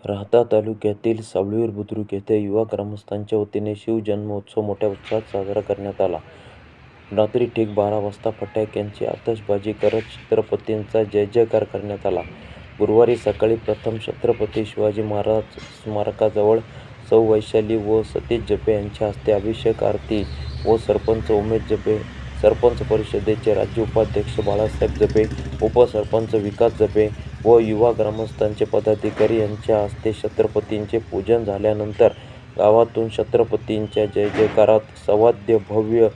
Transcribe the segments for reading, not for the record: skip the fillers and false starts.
राहाता तालुक्यातील सावळीर बुद्रुक येथे युवा ग्रामस्थांच्या वतीने शिवजन्मोत्सव मोठ्या उत्साहात साजरा करण्यात आला. रात्री ठीक 12 वाजता फटाक्यांची आतषबाजी करत छत्रपतींचा जयजयकार करण्यात आला. गुरुवारी सकाळी प्रथम छत्रपती शिवाजी महाराज स्मारकाजवळ सौ. वैशाली व सतीश जपे यांच्या हस्ते अभिषेक आरती व सरपंच उमेश जपे, सरपंच परिषदेचे राज्य उपाध्यक्ष बाळासाहेब जपे, उपसरपंच विकास जपे व युवा ग्रामस्थांचे पदाधिकारी यांच्या हस्ते छत्रपतींचे पूजन झाल्यानंतर गावातून छत्रपतींच्या जयजयकारात सवाद्य भव्य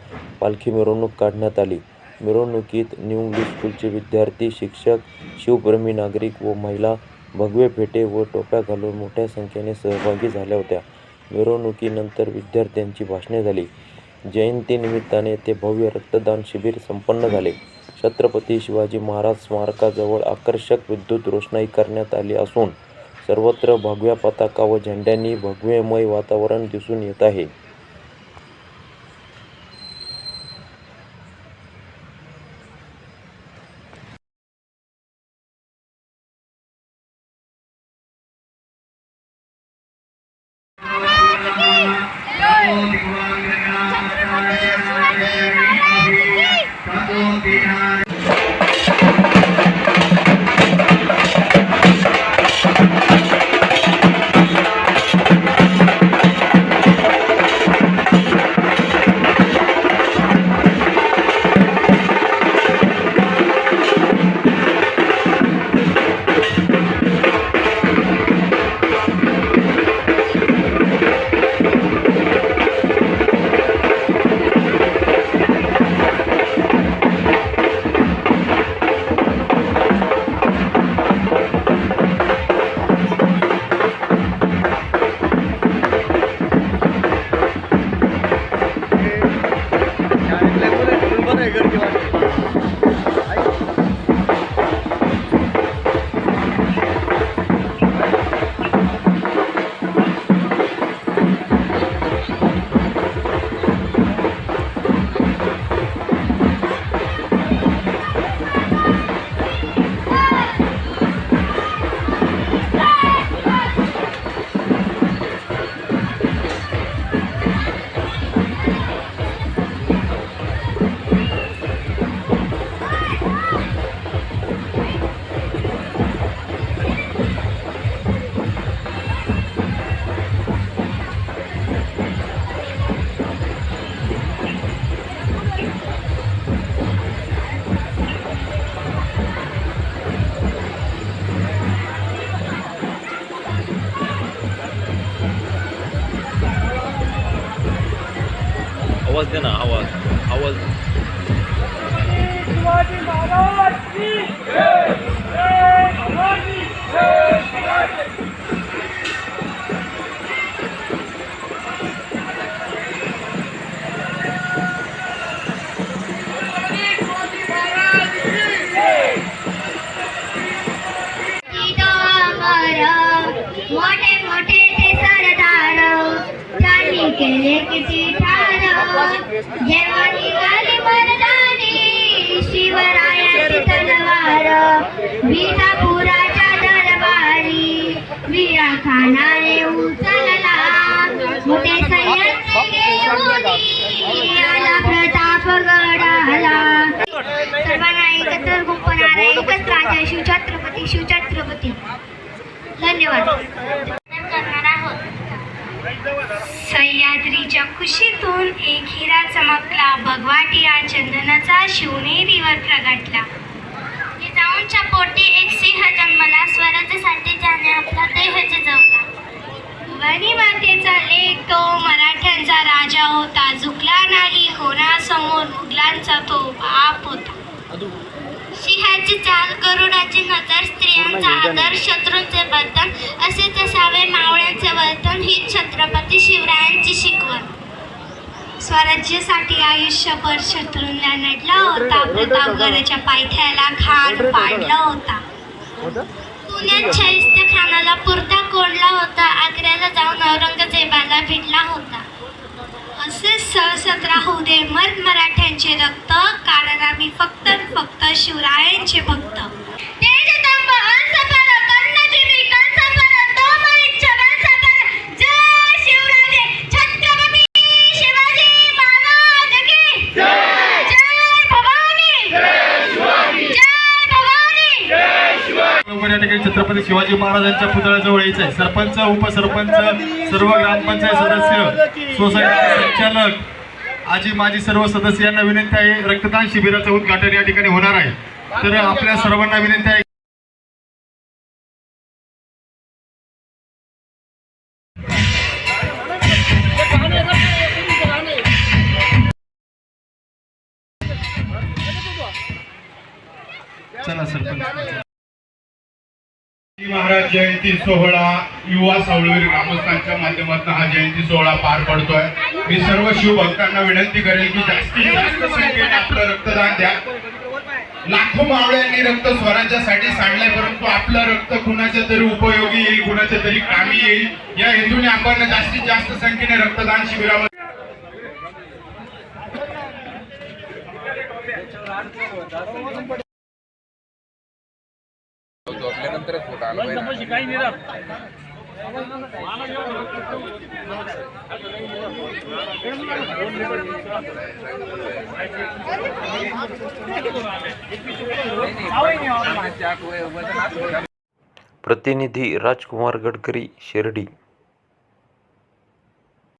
पालखी मिरवणूक काढण्यात आली. मिरवणुकीत न्यू इंग्लिश स्कूलचे विद्यार्थी, शिक्षक, शिवप्रेमी नागरिक व महिला भगवे फेटे व टोप्या घालून मोठ्या संख्येने सहभागी झाल्या होत्या. मिरवणुकीनंतर विद्यार्थ्यांची भाषणे झाली. जयंतीनिमित्ताने येथे भव्य रक्तदान शिबिर संपन्न झाले. छत्रपती शिवाजी महाराज स्मारकाजवळ आकर्षक विद्युत रोषणाई करण्यात आली असून सर्वत्र भगव्या पताका व झेंड्यांनी भगवेमय वातावरण दिसून येत आहे. आवाज दे ना, आवाज. शिवाजी महाराज की जय, जय शिवाजी, जय शिवाजी. मोठे मोठे ते सरदार त्यांनी केले किती ठार, जेव्हा निघाली मर्दानी शिवरायाची तलवार, विजापुराच्या दरबारी वीरा खानाने उचलला, मोठे सैन्य घेऊन आला प्रतापगडाला. सर्वांना एकत्र गुंपणारा एकच राजा शिवछत्रपती, शिवछत्रपती. धन्यवाद. करणार आहोत. सह्याद्रीच्या कुशीतून एक हिरा चमकला, भगवाटिया चंदनाचा शिवनेरीवर प्रगटला. जिजाऊंच्या पोटी एक सिंह जन्मला, स्वराज्यासाठी ज्याने आपला देह जिजवला. भवानी मातेचा लेक तो मराठ्यांचा राजा होता, झुकला नाही कोणासमोर, मुघलांचा तो बाप होता. सिंहाची चाल, गरुडाची नजर, स्त्रियांचा आदर, शत्रूंचे बर्तन, असेच असावे मावळ्यांचे वर्तन, ही छत्रपती शिवरायांची शिकवण. स्वराज्यासाठी आयुष्यभर शत्रूंना नडला होता, प्रतापगडाच्या पायथ्याला खान पाडला होता. पुण्यात शाहिस्ते खानाला पुरता कोंडला होता, आग्र्याला जाऊन औरंगजेबाला भिडला होता. असे सळसत राहू दे मर्द मराठ्यांचे रक्त, कारण आम्ही फक्त शिवरायांचे भक्त. तेजतंब अंश पर, कर्णजिमी कंस पर, तोमय त्याचबरोबर या ठिकाणी छत्रपती शिवाजी महाराजांच्या पुतळ्याजवळ यायचं आहे. सरपंच, उपसरपंच, सर्व ग्रामपंचायत सदस्य, सोसायटीचे संचालक, आजी माजी सर्व सदस्य यांना विनंती आहे, रक्तदान शिबिराचं उद्घाटन या ठिकाणी होणार आहे. तर आपल्या सर्वांना विनंती आहे. चला सरपंच. महाराज जयंती सोहळा युवा सावळवीर ग्रामस्थांच्या माध्यमातून हा जयंती सोहळा पार पडतोय. मी सर्व शिवभक्तांना विनंती करेल की जास्तीत जास्त संख्येने आपलं रक्तदान द्या. लाखो मावळ्यांनी रक्त स्वराज्यासाठी सांडलंय, परंतु आपलं रक्त कुणाच्या तरी उपयोगी येईल, कुणाच्या तरी कामी येईल या हेतूने आपण जास्तीत जास्त संख्येने रक्तदान शिबिरामध्ये प्रतिनिधी राजकुमार गडकरी, शिर्डी.